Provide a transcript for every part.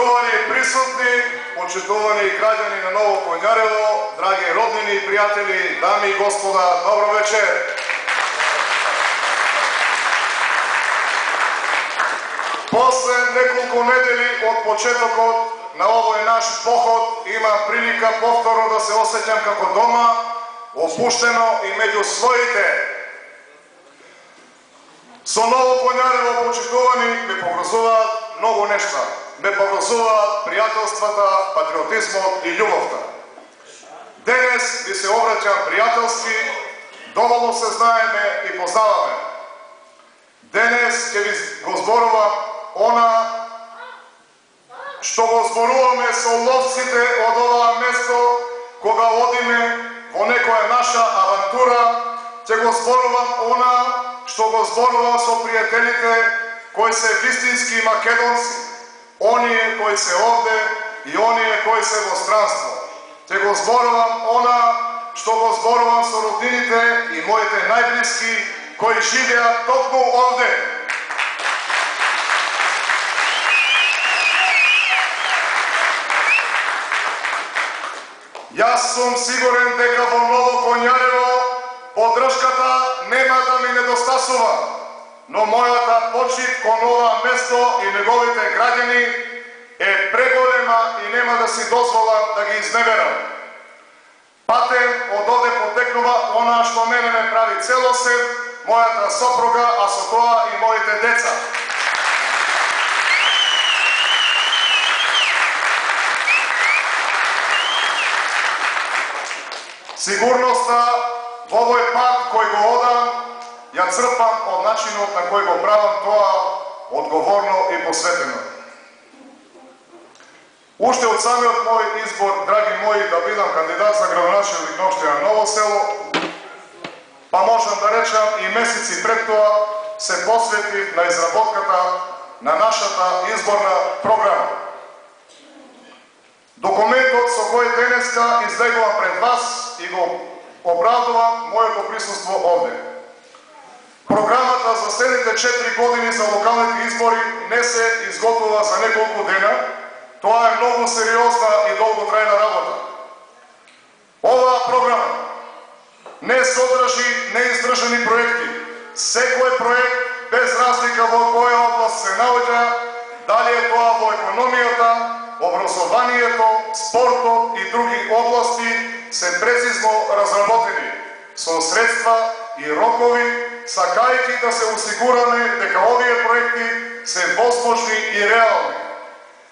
Почитувани присутни, почитувани граѓани на Ново Коњарево, драги роднини и пријатели, дами и господа, добро вечер. После неколку недели од почетокот на овој наш поход имам прилика повторно да се осеќам како дома, опуштено и меѓу своите. Со Ново Коњарево, почитувани, ме поврзуваат многу нешта. Ме поврзуваат пријателствата, патриотизмот и љубовта. Денес ви се обраќам пријателски, доволно се знаеме и познаваме. Денес ќе ви го зборувам она што го зборуваме со ловците од ова место кога одиме во некоја наша авантура, ќе го зборувам она што го зборувам со пријателите кои се вистински македонци, оние кои се овде и оние кои се во странство. Ќе го зборувам она што го зборувам со роднините и моите најблиски кои живеат токму овде. Јас сум сигурен дека во Ново Коњарево поддршката нема да ми недостасува, но мојата почит кон ова место и неговите граѓани е преголема и нема да си дозволам да ги изневерам. Патем од овде потекнува она што мене ме прави целосен, мојата сопруга, а со тоа и моите деца. Сигурноста во овој пат кој го одам, ја црпам од начинот на кој го правам тоа одговорно и посветено. Уште од самиот мој избор, драги мои, да бидам кандидат за градоначелник на општина Ново село, па можам да речам и месеци пред тоа се посветив на изработката на нашата изборна програма. Документот со кој денеска излегувам пред вас и го обрадувам моето присуство овде. Програмата за следните 4 години за локалните избори не се изготвува за неколку дена. Тоа е многу сериозна и долготрајна работа. Оваа програма не содржи неиздржани проекти. Секој проект, без разлика во која област се наоѓа, дали е тоа во економијата, образованието, спортот и други области, се прецизно разработени, со средства и рокови, сакајќи да се осигураме дека овие проекти се возможни и реални.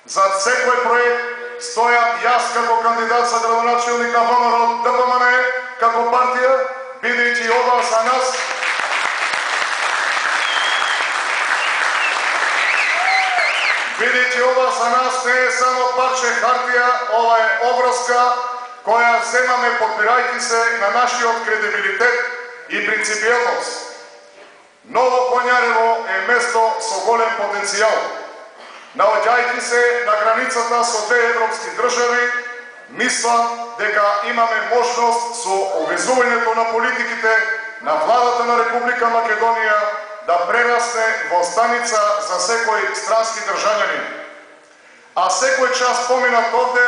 Зад секој проект стојам јас како кандидат за градоначелник на ВМРО ДПМН како партија, бидејќи ова за нас не е само парче хартија, ова е обврска која земаме подпирајќи се на нашиот кредибилитет и принципијалност. Ново Коњарево е место со голем потенцијал. Наоѓајќи се на границата со две европски држави, мислам дека имаме можност со увезувањето на политиките на владата на Република Македонија да прерасне во станица за секој странски државјанин. А секој час поминат овде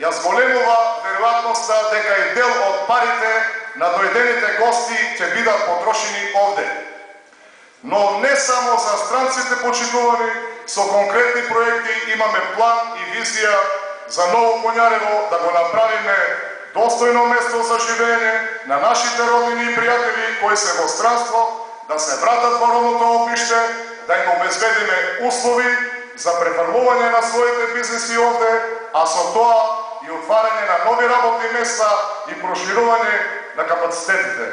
ја зголемува веројатноста дека и дел од парите на дојдените гости ќе бидат потрошени овде. Но не само за странците, почитувани, со конкретни проекти имаме план и визија за Ново Коњарево да го направиме достојно место за живење на нашите роднини и пријатели кои се во странство, да се вратат во родното огниште, да им обезбедиме услови за префармување на своите бизнеси овде, а со тоа и отварање на нови работни места и проширување на капацитетите.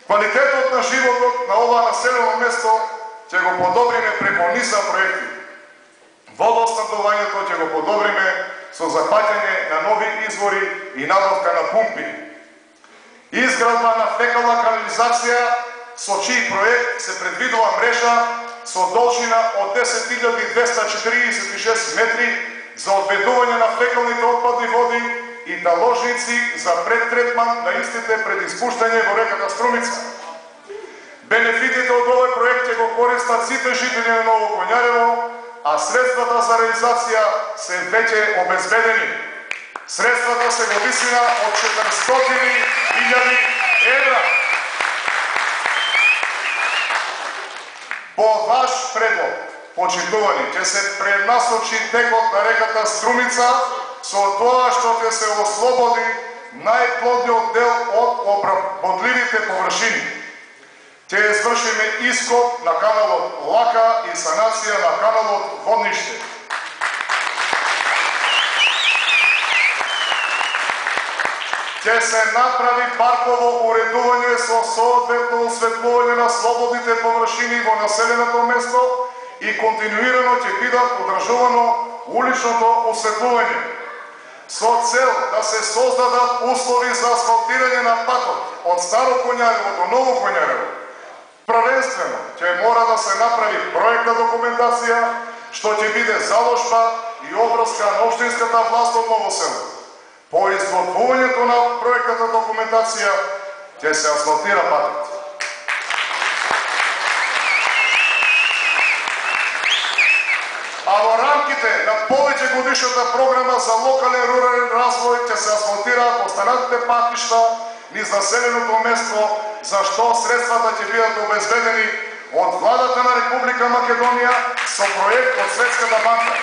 Квалитетот на животот на ова населено место ќе го подобриме преку низ проекти. Водоснабдувањето ќе го подобриме со запаќање на нови извори и набавка на пумпи. Изградба на фекална канализација со чиј проект се предвидува мрежа со должина од 10.246 метри за одведување на фекалните отпадни води и наложници за предтретман на истите пред испуштање во реката Струмица. Бенефитите од овој проект ќе го користат сите жители на Ново Коњарево, а средствата за реализација се веќе обезбедени. Средствата се во висина од 400.000 евра. По ваш предлог, почитувани, ќе се пренасочи текот на реката Струмица со тоа што ќе се ослободи најплодниот дел од обработливите површини. Ќе извршиме ископ на каналот Лака и санација на каналот Водниште. Ќе се направи парково уредување со соодветно осветлување на слободните површини во населеното место и континуирано ќе бидат одржувано уличното осветлување. Со цел да се создадат услови за асфалтирање на патот од Старо Коњарево до Ново Коњарево, првенствено ќе мора да се направи проектна документација, што ќе биде заложба и обврска на општинската власт од Ново село. По изготвувањето на проектната документација ќе се асфалтира патот. А во рамките на повеќе годишната програма за локален рурален развој ќе се асфалтираат останатите патишта низ населеното место, за што средствата ќе бидат обезбедени од владата на Република Македонија со проект од Светската банка.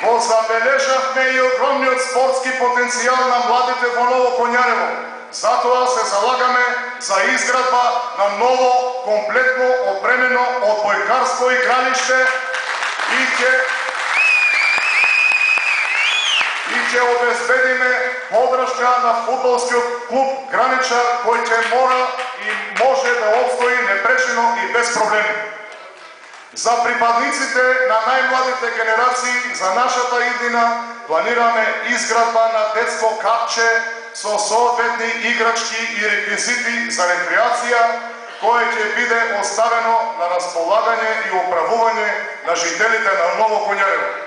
Го забележавме и огромниот спортски потенцијал на младите во Ново Коњарево. Затоа се залагаме за изградба на ново, комплетно опремено одбојкарско игралиште и ќе обезбедиме подршка на фудбалскиот клуб Граничар, кој ќе мора и може да обстои непречено и без проблеми. За припадниците на најмладите генерации за нашата иднина планираме изградба на детско капче со соодветни играчки и реквизити за рекреација, кое ќе биде оставено на располагање и управување на жителите на Ново Коњарево.